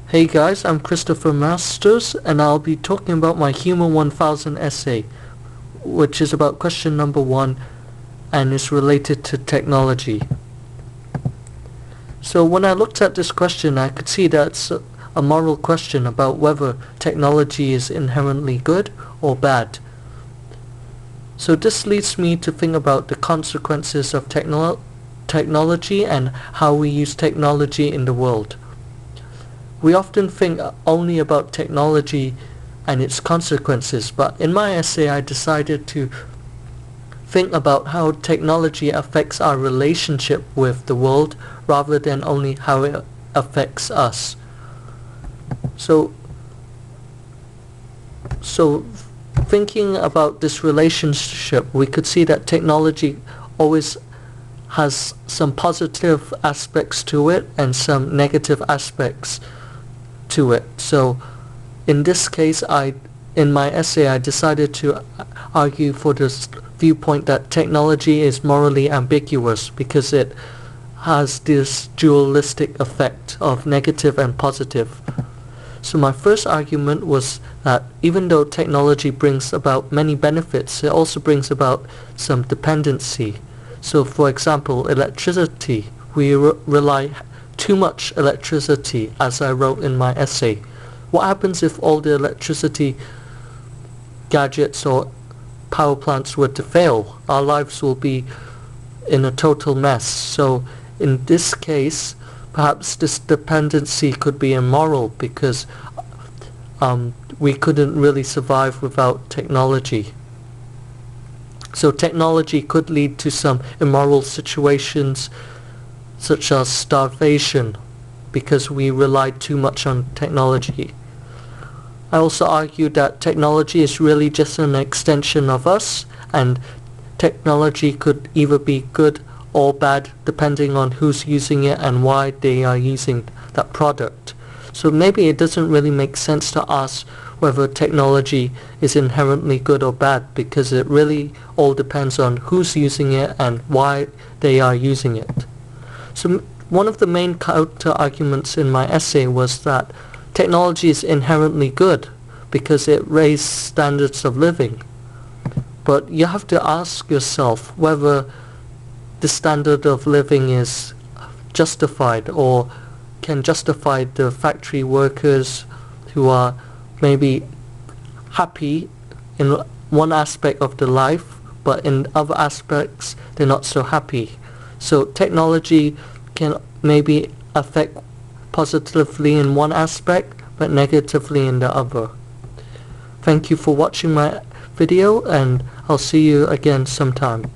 Hey guys, I'm Christopher Masters and I'll be talking about my Human 1000 essay, which is about question number 1 and is related to technology. So when I looked at this question, I could see that it's a moral question about whether technology is inherently good or bad. So this leads me to think about the consequences of technology and how we use technology in the world. We often think only about technology and its consequences, but in my essay I decided to think about how technology affects our relationship with the world rather than only how it affects us. So thinking about this relationship, we could see that technology always has some positive aspects to it and some negative aspects to it. So in this case, in my essay I decided to argue for this viewpoint that technology is morally ambiguous because it has this dualistic effect of negative and positive. So my first argument was that even though technology brings about many benefits, it also brings about some dependency. So for example, electricity, we rely too much electricity, as I wrote in my essay. What happens if all the electricity gadgets or power plants were to fail? Our lives will be in a total mess. So in this case, perhaps this dependency could be immoral because we couldn't really survive without technology. So technology could lead to some immoral situations such as starvation because we relied too much on technology. I also argued that technology is really just an extension of us, and technology could either be good or bad depending on who's using it and why they are using that product. So maybe it doesn't really make sense to ask whether technology is inherently good or bad because it really all depends on who's using it and why they are using it. So one of the main counter-arguments in my essay was that technology is inherently good because it raises standards of living. But you have to ask yourself whether the standard of living is justified or can justify the factory workers who are maybe happy in one aspect of their life, but in other aspects they're not so happy. So technology can maybe affect positively in one aspect, but negatively in the other. Thank you for watching my video, and I'll see you again sometime.